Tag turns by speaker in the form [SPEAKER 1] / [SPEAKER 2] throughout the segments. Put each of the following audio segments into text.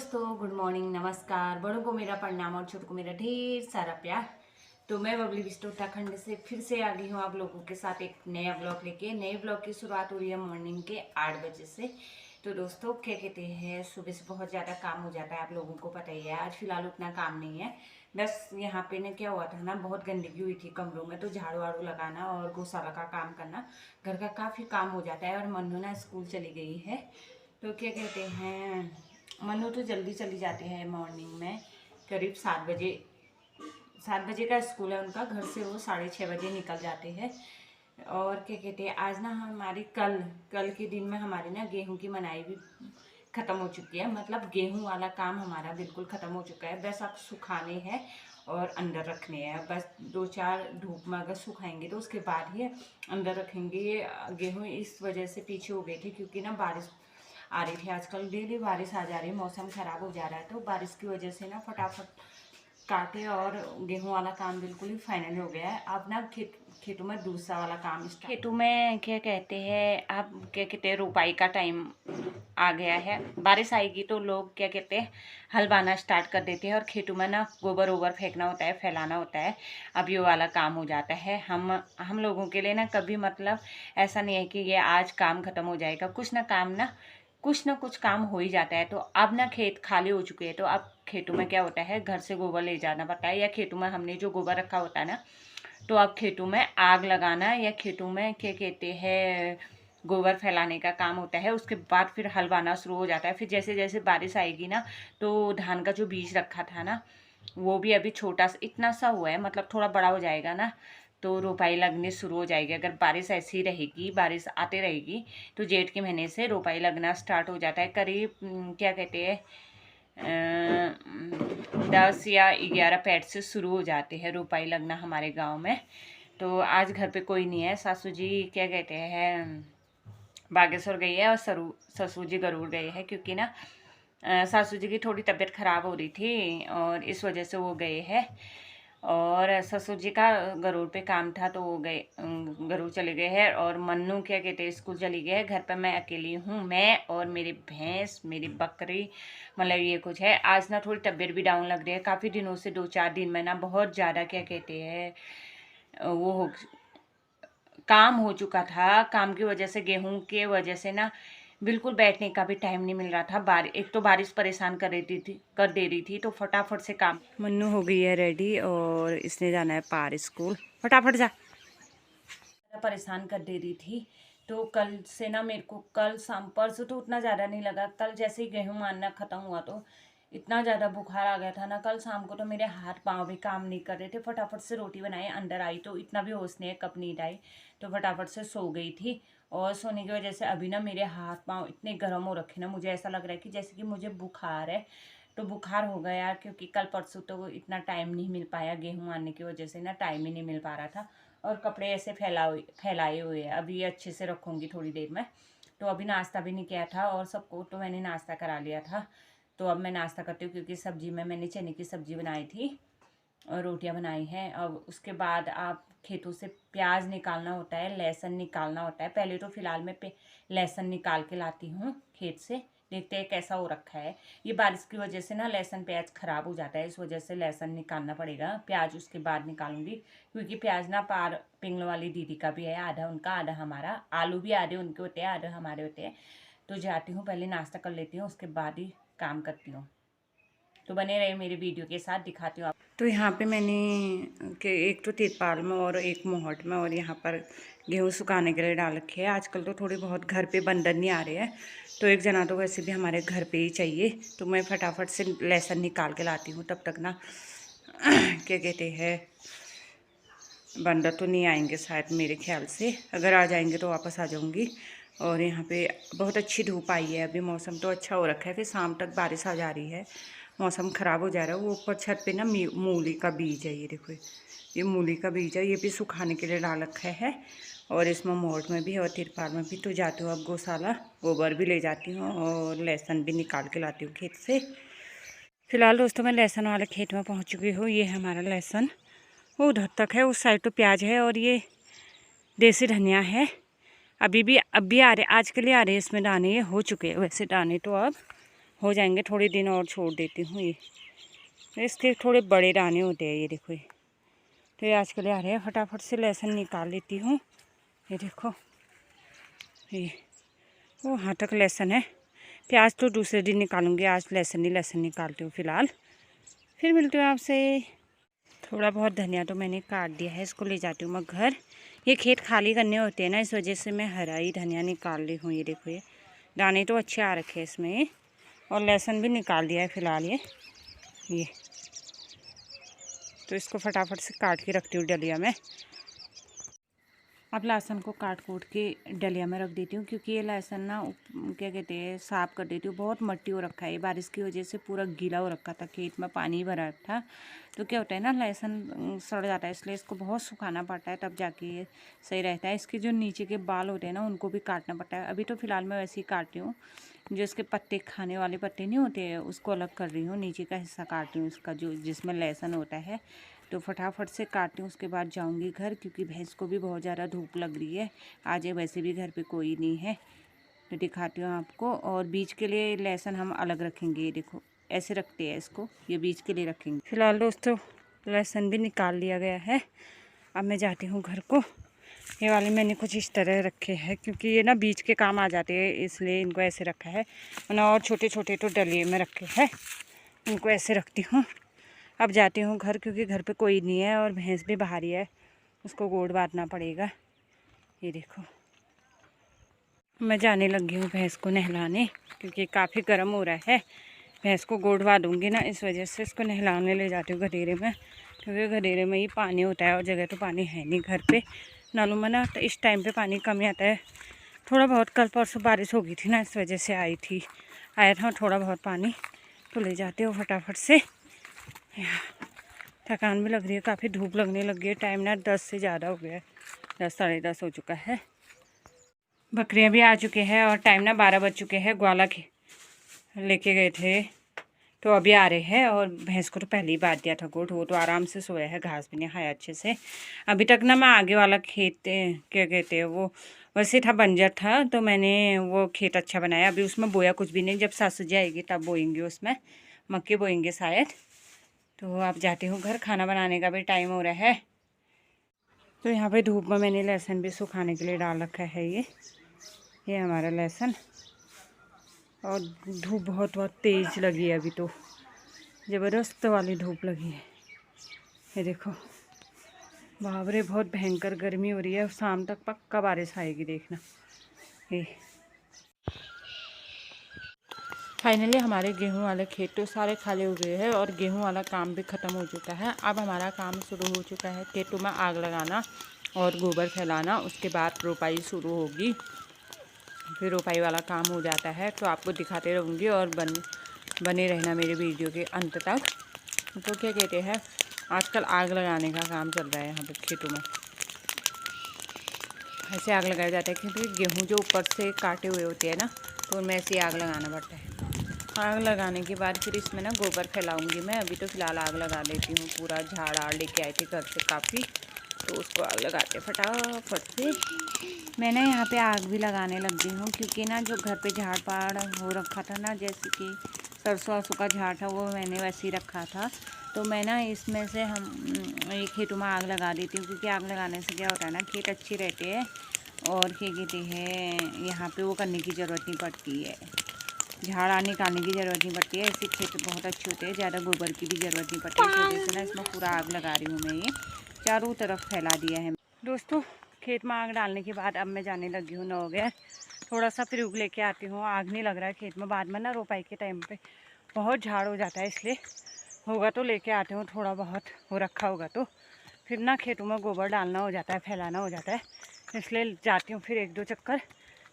[SPEAKER 1] दोस्तों, good morning, नमस्कार। बड़ों को मेरा प्रणाम और छोटों को मेरा ढेर सारा प्यार। तो मैं बबली बिस्ट उत्तराखंड से फिर से आ गई हूँ आप लोगों के साथ एक नया ब्लॉग लेके। नए ब्लॉग की शुरुआत हो रही है मॉर्निंग के 8 बजे से। तो दोस्तों, क्या कहते हैं, सुबह से बहुत ज़्यादा काम हो जाता है, आप लोगों को पता ही है। आज फिलहाल उतना काम नहीं है, बस यहाँ पे ना क्या हुआ था ना, बहुत गंदगी हुई थी कमरों में, तो झाड़ू वाड़ू लगाना और गौशाला का काम करना, घर का काफ़ी काम हो जाता है। और मन्नू ना स्कूल चली गई है, तो क्या कहते हैं, मनु तो जल्दी चली जाती है मॉर्निंग में, करीब 7 बजे। 7 बजे का स्कूल है उनका, घर से वो 6:30 बजे निकल जाते हैं। और क्या कहते हैं, आज ना हमारी कल कल के दिन में हमारी ना गेहूं की मनाई भी ख़त्म हो चुकी है। मतलब गेहूं वाला काम हमारा बिल्कुल ख़त्म हो चुका है, बस अब सुखाने हैं और अंदर रखने हैं। बस 2-4 धूप में अगर सुखाएंगे तो उसके बाद ही अंदर रखेंगे। ये गेहूँ इस वजह से पीछे हो गए थे क्योंकि ना बारिश आ रही थी। आजकल डेली बारिश आ जा रही है, मौसम ख़राब हो जा रहा है, तो बारिश की वजह से ना फटाफट काटे और गेहूं वाला काम बिल्कुल ही फाइनल हो गया है। अब ना खेतों में दूसरा वाला काम खेतों में क्या कहते हैं, अब क्या कहते हैं, रोपाई का टाइम आ गया है। बारिश आएगी तो लोग क्या कहते हैं, हल बाना स्टार्ट कर देते हैं और खेतों में ना गोबर ओबर फेंकना होता है, फैलाना होता है। अब ये वाला काम हो जाता है। हम लोगों के लिए ना कभी मतलब ऐसा नहीं है कि ये आज काम ख़त्म हो जाएगा। कुछ ना कुछ काम हो ही जाता है। तो अब ना खेत खाली हो चुके हैं, तो अब खेतों में क्या होता है, घर से गोबर ले जाना पड़ता है, या खेतों में हमने जो गोबर रखा होता है ना, तो अब खेतों में आग लगाना या खेतों में क्या कहते हैं, गोबर फैलाने का काम होता है। उसके बाद फिर हल बाना शुरू हो जाता है। फिर जैसे जैसे बारिश आएगी ना, तो धान का जो बीज रखा था ना, वो भी अभी छोटा सा इतना सा हुआ है, मतलब थोड़ा बड़ा हो जाएगा ना, तो रोपाई लगनी शुरू हो जाएगी। अगर बारिश ऐसी रहेगी, बारिश आते रहेगी, तो जेठ के महीने से रोपाई लगना स्टार्ट हो जाता है। करीब क्या कहते हैं, 10 या 11 पैड से शुरू हो जाते हैं रोपाई लगना हमारे गांव में। तो आज घर पे कोई नहीं है, सासू जी क्या कहते हैं, बागेश्वर गई है और ससुर जी गरुड़ गए हैं, क्योंकि ना सासू जी की थोड़ी तबीयत ख़राब हो रही थी और इस वजह से वो गए हैं। और ससुर जी का गरुड़ पे काम था, तो वो गए, गरुड़ चले गए हैं। और मन्नू क्या कहते हैं, स्कूल चली गई है। घर पर मैं अकेली हूँ, मैं और मेरी भैंस, मेरी बकरी, मतलब ये कुछ है। आज ना थोड़ी तबीयत भी डाउन लग रही है, काफ़ी दिनों से 2-4 दिन में ना बहुत ज़्यादा क्या कहते हैं, वो हो काम हो चुका था। काम की वजह से, गेहूं के वजह से ना बिल्कुल बैठने का भी टाइम नहीं मिल रहा था। एक तो बारिश परेशान कर दे रही थी, तो फटाफट से काम। मन्नू हो गई है रेडी और इसने जाना है पार स्कूल, फटाफट जा। परेशान कर दे रही थी, तो कल से ना मेरे को, कल शाम, परसों तो उतना ज़्यादा नहीं लगा, कल जैसे ही गेहूँ मानना ख़त्म हुआ तो इतना ज़्यादा बुखार आ गया था ना, कल शाम को तो मेरे हाथ पाँव भी काम नहीं कर रहे थे। फटाफट से रोटी बनाई, अंदर आई तो इतना भी होश नहीं है कब नींद आई, तो फटाफट से सो गई थी। और सोने की वजह से अभी ना मेरे हाथ पाँव इतने गर्म हो रखे ना, मुझे ऐसा लग रहा है कि जैसे कि मुझे बुखार है। तो बुखार हो गया यार, क्योंकि कल परसों तो इतना टाइम नहीं मिल पाया, गेहूँ आने की वजह से ना टाइम ही नहीं मिल पा रहा था। और कपड़े ऐसे फैलाए हुए हैं, अभी अच्छे से रखूँगी थोड़ी देर में। तो अभी नाश्ता भी नहीं किया था और सबको तो मैंने नाश्ता करा लिया था। तो अब मैं नाश्ता करती हूँ, क्योंकि सब्जी में मैंने चने की सब्ज़ी बनाई थी और रोटियां बनाई हैं। अब उसके बाद आप खेतों से प्याज निकालना होता है, लहसुन निकालना होता है। पहले तो फ़िलहाल मैं लहसुन निकाल के लाती हूँ खेत से, देखते हैं कैसा हो रखा है। ये बारिश की वजह से ना लहसुन प्याज ख़राब हो जाता है, इस वजह से लहसुन निकालना पड़ेगा। प्याज उसके बाद निकालूंगी, क्योंकि प्याज ना पार पिंगल वाली दीदी का भी है, आधा उनका आधा हमारा। आलू भी आधे उनके होते हैं, आधे हमारे होते हैं। तो जाती हूँ, पहले नाश्ता कर लेती हूँ, उसके बाद ही काम करती हूँ। तो बने रहे मेरे वीडियो के साथ, दिखाती हूँ आप। तो यहाँ पे मैंने के एक तो तिरपाल में और एक मोहट में, और यहाँ पर गेहूँ सुखाने के लिए डाल रखे हैं। आजकल तो थोड़े बहुत घर पे बंदर नहीं आ रहे हैं, तो एक जना तो वैसे भी हमारे घर पे ही चाहिए। तो मैं फटाफट से लहसुन निकाल के लाती हूँ, तब तक ना क्या कहते हैं, बंदर तो नहीं आएंगे शायद मेरे ख्याल से। अगर आ जाएंगे तो वापस आ जाऊँगी। और यहाँ पे बहुत अच्छी धूप आई है, अभी मौसम तो अच्छा हो रखा है, फिर शाम तक बारिश आ जा रही है, मौसम ख़राब हो जा रहा है। वो ऊपर छत पे ना मूली का बीज है, ये देखो, ये मूली का बीज है, ये भी सुखाने के लिए डाल रखा है। और इसमें मोट में भी और तिरपाल में भी। तो जाती हूँ अब गौशाला, गोबर भी ले जाती हूँ और लहसुन भी निकाल के लाती हूँ खेत से। फिलहाल दोस्तों मैं लहसुन वाले खेत में पहुँच चुकी हूँ। ये हमारा लहसुन वो उधर तक है, उस साइड तो प्याज है और ये देसी धनिया है। अब भी आ रहे, आज के लिए आ रहे इसमें दाने, ये हो चुके हैं वैसे दाने तो अब। हो जाएंगे, थोड़े दिन और छोड़ देती हूँ। ये इसके थोड़े बड़े दाने होते हैं, ये देखो। ये तो ये आज के लिए आ रहे हैं, फटाफट से लहसुन निकाल लेती हूँ। ये देखो, ये वो यहाँ तक लहसुन है। प्याज तो दूसरे दिन निकालूंगी, आज लहसुन ही लहसुन निकालती हूँ फ़िलहाल। फिर मिलती हूँ आपसे। थोड़ा बहुत धनिया तो मैंने काट दिया है, इसको ले जाती हूँ मैं घर। ये खेत खाली करने होते हैं ना, इस वजह से मैं हरा ही धनिया निकाल ली हूँ। ये देखो, ये दाने तो अच्छे आ रखे हैं इसमें। और लहसुन भी निकाल दिया है फ़िलहाल। ये तो इसको फटाफट से काट के रखती हूँ डलिया में। अब लहसुन को काट कूट के डलिया में रख देती हूँ, क्योंकि ये लहसुन ना क्या कहते हैं साफ़ कर देती हूँ। बहुत मट्टी हो रखा है, बारिश की वजह से पूरा गीला हो रखा था, खेत में पानी भरा था। तो क्या होता है ना, लहसुन सड़ जाता है, इसलिए इसको बहुत सुखाना पड़ता है, तब जाके ये सही रहता है। इसके जो नीचे के बाल होते हैं ना, उनको भी काटना पड़ता है। अभी तो फ़िलहाल मैं वैसे ही काट रही हूँ, जो इसके पत्ते खाने वाले पत्ते नहीं होते हैं उसको अलग कर रही हूँ, नीचे का हिस्सा काट रही हूँ उसका, जो जिसमें लहसुन होता है। तो फटाफट से काटती हूँ, उसके बाद जाऊँगी घर, क्योंकि भैंस को भी बहुत ज़्यादा धूप लग रही है। आज वैसे भी घर पे कोई नहीं है, तो दिखाती हूँ आपको। और बीज के लिए लहसुन हम अलग रखेंगे, ये देखो ऐसे रखते हैं इसको, ये बीज के लिए रखेंगे। फिलहाल दोस्तों लहसुन भी निकाल लिया गया है। अब मैं जाती हूँ घर को। ये वाले मैंने कुछ इस तरह रखे हैं, क्योंकि ये ना बीज के काम आ जाते हैं, इसलिए इनको ऐसे रखा है। और छोटे छोटे तो डलिए में रखे हैं, इनको ऐसे रखती हूँ। अब जाती हूँ घर, क्योंकि घर पे कोई नहीं है और भैंस भी बाहर ही है, उसको गोड़ बांधना पड़ेगा। ये देखो, मैं जाने लगी हूँ भैंस को नहलाने, क्योंकि काफ़ी गर्म हो रहा है। भैंस को गोड़ बांधूँगी ना, इस वजह से इसको नहलाने ले जाती हूँ गधेरे में, क्योंकि गधेरे में ही पानी होता है और जगह तो पानी है नहीं घर पे। नालों में ना तो इस टाइम पे पानी कम ही आता है। थोड़ा बहुत कल परसों बारिश हो गई थी ना, इस वजह से आया था थोड़ा बहुत पानी। तो ले जाते हो फटाफट से। थकान भी लग रही है, काफ़ी धूप लगने लग गई है। टाइम ना 10 से ज़्यादा हो गया है, 10 साढ़े 10 हो चुका है। बकरियां भी आ चुके हैं और टाइम ना 12 बज चुके हैं। ग्वाला लेके गए थे, तो अभी आ रहे हैं। और भैंस को तो पहले ही बांध दिया था गोट, वो तो आराम से सोया है, घास भी नहीं खाया अच्छे से अभी तक ना। मैं आगे वाला खेत क्या कहते हैं वो वैसे था, बंजर था, तो मैंने वो खेत अच्छा बनाया। अभी उसमें बोया कुछ भी नहीं, जब सासू जी आएगी तब बोएंगे, उसमें मक्के बोएंगे शायद। तो अब जाती हूँ घर, खाना बनाने का भी टाइम हो रहा है। तो यहाँ पे धूप में मैंने लहसुन भी सुखाने के लिए डाल रखा है। ये हमारा लहसुन। और धूप बहुत तेज़ लगी है, अभी तो ज़बरदस्त वाली धूप लगी है। ये देखो, बाप रे बहुत भयंकर गर्मी हो रही है। शाम तक पक्का बारिश आएगी, देखना। ये फाइनली हमारे गेहूं वाले खेत तो सारे खाली हो गए हैं और गेहूं वाला काम भी ख़त्म हो चुका है। अब हमारा काम शुरू हो चुका है खेतों में आग लगाना और गोबर फैलाना। उसके बाद रोपाई शुरू होगी, फिर रोपाई वाला काम हो जाता है। तो आपको दिखाते रहूँगी और बने रहना मेरे वीडियो के अंत तक। तो क्या कहते हैं, आजकल आग लगाने का काम चल रहा है यहाँ पर खेतों में। ऐसे आग लगाया जाता है, क्योंकि गेहूँ जो ऊपर से काटे हुए होते हैं ना, तो उनमें ऐसे आग लगाना पड़ता है। आग लगाने के बाद फिर इसमें ना गोबर फैलाऊंगी मैं। अभी तो फ़िलहाल आग लगा लेती हूँ, पूरा झाड़ आड़ लेके आई थी घर से काफ़ी, तो उसको आग लगाते फटाफट से। मैं ना यहाँ पे आग भी लगाने लग गई हूँ, क्योंकि ना जो घर पे झाड़ पाड़ हो रखा था ना, जैसे कि सरसों वरसों का झाड़ था, वो मैंने वैसे ही रखा था। तो मैं ना इसमें से ये खेतों में आग लगा देती हूँ, क्योंकि आग लगाने से क्या होता है ना, खेत अच्छे रहते हैं और क्या कहते हैं, यहाँ पे वो करने की ज़रूरत नहीं पड़ती है, झाड़ निकालने की ज़रूरत नहीं पड़ती है। ऐसे खेत बहुत अच्छे होते हैं, ज़्यादा गोबर की भी ज़रूरत नहीं पड़ती है। इस वजह से ना इसमें पूरा आग लगा रही हूँ मैं, ये चारों तरफ फैला दिया है दोस्तों। खेत में आग डालने के बाद अब मैं जाने लगी हूँ 9 गया, थोड़ा सा फ्रूग लेके आती हूँ। आग नहीं लग रहा है खेत में, बाद में ना रोपाई के टाइम पे बहुत झाड़ हो जाता है, इसलिए होगा तो लेके आती हूँ। थोड़ा बहुत हो रखा होगा तो फिर ना खेतों में गोबर डालना हो जाता है, फैलाना हो जाता है, इसलिए जाती हूँ फिर 1-2 चक्कर।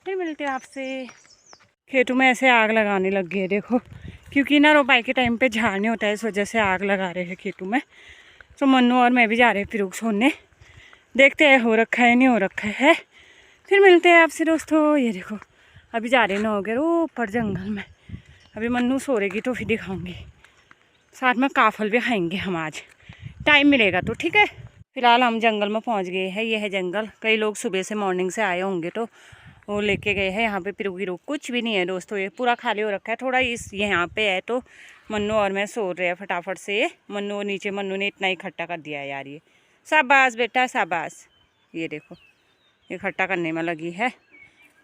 [SPEAKER 1] फिर मिलते हैं आपसे। खेतों में ऐसे आग लगाने लग गई है देखो, क्योंकि ना रोपाई के टाइम पे झाड़ नहीं होता है, इस वजह से आग लगा रहे हैं खेतों में। तो मन्नू और मैं भी जा रहे हैं फ्रूग छोड़ने, देखते हैं हो रखा है नहीं हो रखा है। फिर मिलते हैं आपसे दोस्तों। ये देखो अभी जा रहे 9 गए ऊपर जंगल में। अभी मन्नू सो रहेगी तो फिर दिखाऊंगी, साथ में काफल भी खाएंगे हम आज, टाइम मिलेगा तो ठीक है। फिलहाल हम जंगल में पहुंच गए हैं। ये है जंगल। कई लोग सुबह से मॉर्निंग से आए होंगे, तो वो लेके गए हैं। यहाँ पे पिरोगी रोग कुछ भी नहीं है दोस्तों, ये पूरा खाली हो रखा है। थोड़ा इस यहाँ पे है तो मन्नू और मैं सो रहे हैं फटाफट से। मन्नू नीचे, मन्नू ने इतना इकट्ठा कर दिया है यार, ये शाबाश बेटा शाबाश। ये देखो इकट्ठा करने में लगी है,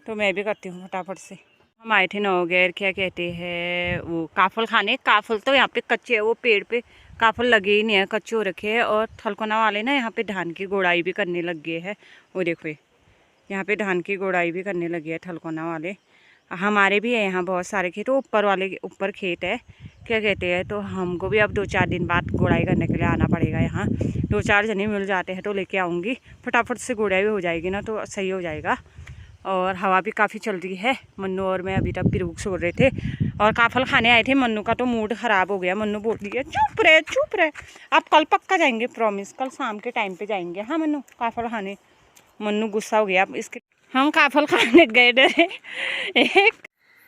[SPEAKER 1] तो मैं भी करती हूँ फटाफट से। हम आए थे नौगैर, क्या कहते हैं वो, काफल खाने। काफल तो यहाँ पे कच्चे है, वो पेड़ पे काफल लगे ही नहीं है, कच्चे हो रखे हैं। और थलकोना वाले ना यहाँ पे धान की गोड़ाई भी करने लग गए हैं। वो देखो यहाँ पे धान की गोड़ाई भी करने लगी है थलकोना वाले। हमारे भी है यहाँ बहुत सारे खेत, तो ऊपर वाले के ऊपर खेत है, क्या कहते हैं। तो हमको भी अब 2-4 दिन बाद गोड़ाई करने के लिए आना पड़ेगा यहाँ। 2-4 जने मिल जाते हैं तो लेके आऊँगी, फटाफट से गोड़ाई भी हो जाएगी ना, तो सही हो जाएगा। और हवा भी काफ़ी चल रही है। मन्नू और मैं अभी तक पिरूक सो रहे थे और काफल खाने आए थे। मन्नू का तो मूड ख़राब हो गया। मन्नू बोल रही है चुप रहे, आप कल पक्का जाएंगे, प्रॉमिस, कल शाम के टाइम पे जाएंगे। हाँ मन्नू काफल खाने। मन्नू गुस्सा हो गया अब इसके। हम काफल खाने गए डरे एक।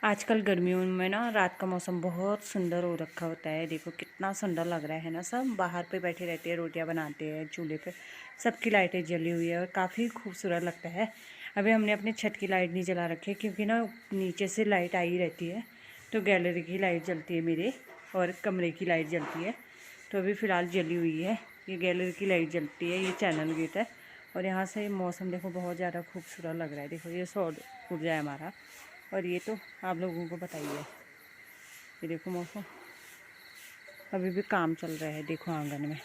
[SPEAKER 1] आजकल गर्मियों में ना रात का मौसम बहुत सुंदर हो रखा होता है। देखो कितना सुंदर लग रहा है ना, सब बाहर पे बैठे रहते हैं, रोटियां बनाते हैं चूल्हे पे, सबकी लाइटें जली हुई है और काफ़ी खूबसूरत लगता है। अभी हमने अपने छत की लाइट नहीं जला रखी है क्योंकि ना नीचे से लाइट आई रहती है, तो गैलरी की लाइट जलती है मेरे और कमरे की लाइट जलती है। तो अभी फ़िलहाल जली हुई है, ये गैलरी की लाइट जलती है, ये चैनल गेट है। और यहाँ से मौसम देखो बहुत ज़्यादा खूबसूरत लग रहा है। देखो ये सौर ऊर्जा है हमारा, और ये तो आप लोगों को बताइए। ये देखो मौसम, अभी भी काम चल रहा है। देखो आंगन में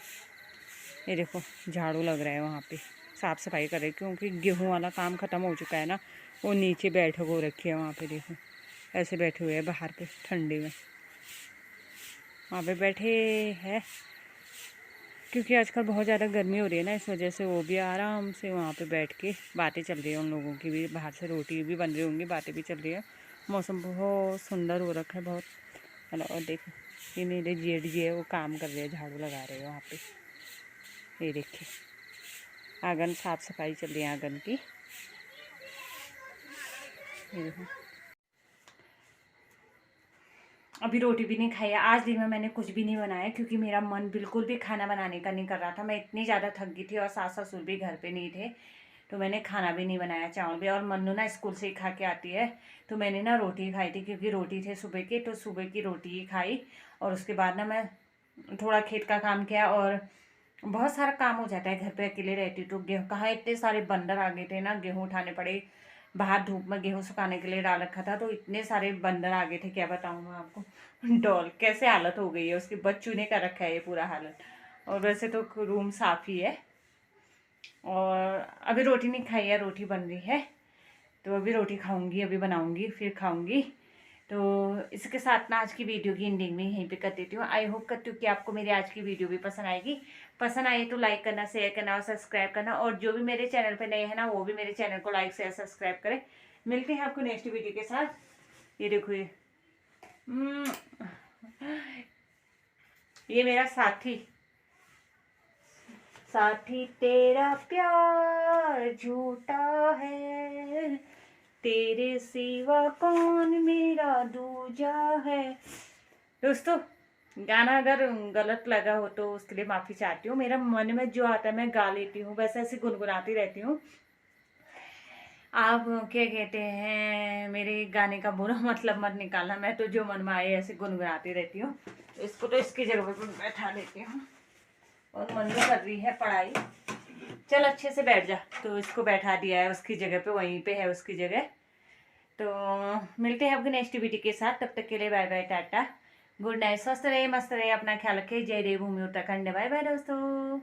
[SPEAKER 1] ये देखो झाड़ू लग रहा है, वहाँ पे साफ़ सफाई कर रहे हैं क्योंकि गेहूं वाला काम ख़त्म हो चुका है ना। वो नीचे बैठक हो रखी है वहाँ पे, देखो ऐसे बैठे हुए हैं बाहर पे ठंडी में, वहाँ पे बैठे हैं क्योंकि आजकल बहुत ज़्यादा गर्मी हो रही है ना, इस वजह से वो भी आराम से वहाँ पे बैठ के बातें चल रही है। उन लोगों की भी बाहर से रोटी भी बन रही होंगी, बातें भी चल रही है। मौसम बहुत सुंदर हो रखा है, बहुत हेलो। और देखो ये मेरे जेठ जी है, वो काम कर रहे हैं, झाड़ू लगा रहे हैं वहाँ पे। ये देखिए आंगन साफ़ सफाई चल रही है आंगन की। ये देखो अभी रोटी भी नहीं खाई है। आज दिन में मैंने कुछ भी नहीं बनाया क्योंकि मेरा मन बिल्कुल भी खाना बनाने का नहीं कर रहा था। मैं इतनी ज़्यादा थक गई थी और सास ससुर भी घर पे नहीं थे, तो मैंने खाना भी नहीं बनाया, चावल भी। और मन्नू ना स्कूल से ही खा के आती है, तो मैंने ना रोटी खाई थी क्योंकि रोटी थे सुबह के, तो सुबह की रोटी ही खाई। और उसके बाद ना मैं थोड़ा खेत का काम किया, और बहुत सारा काम हो जाता है घर पे, अकेले रहती तो। गेहूँ कहाँ, इतने सारे बंदर आ गए थे ना, गेहूँ उठाने पड़े। बाहर धूप में गेहूँ सुखाने के लिए डाल रखा था, तो इतने सारे बंदर आ गए थे, क्या बताऊँ मैं आपको। डॉल कैसे हालत हो गई है उसकी, बच्चों ने कर रखा है ये पूरा हालत। और वैसे तो रूम साफ़ ही है। और अभी रोटी नहीं खाई है, रोटी बन रही है, तो अभी रोटी खाऊंगी, अभी बनाऊंगी फिर खाऊंगी। तो इसके साथ ना आज की वीडियो की एंडिंग में यहीं पे कर देती हूँ। आई होप करती हूँ कि आपको मेरी आज की वीडियो भी पसंद आएगी। पसंद आए तो लाइक करना, शेयर करना और सब्सक्राइब करना। और जो भी मेरे चैनल पे नए हैं ना, वो भी मेरे चैनल को लाइक शेयर सब्सक्राइब करें। मिलते हैं आपको नेक्स्ट वीडियो के साथ। ये देखो ये मेरा साथी, साथी तेरा प्यार झूठा है, तेरे सिवा कौन मेरा दूजा है। दोस्तों गाना अगर गलत लगा हो तो उसके लिए माफ़ी चाहती हूँ। मेरा मन में जो आता है मैं गा लेती हूँ, बस ऐसे गुनगुनाती रहती हूँ। आप क्या कहते हैं, मेरे गाने का बुरा मतलब मत निकालना, मैं तो जो मन में आए ऐसे गुनगुनाती रहती हूँ। इसको तो इसकी जगह पर बैठा लेती हूँ। और मन में कर रही है पढ़ाई, चल अच्छे से बैठ जा, तो इसको बैठा दिया है उसकी जगह पे, वहीं पे है उसकी जगह। तो मिलते हैं आपके नेक्स्ट वीडियो के साथ, तब तक के लिए bye bye, tata, good night, स्वस्थ रहे, मस्त रहे, अपना ख्याल रखे। जय देवभूमि उत्तराखंड, बाय बाय दोस्तों।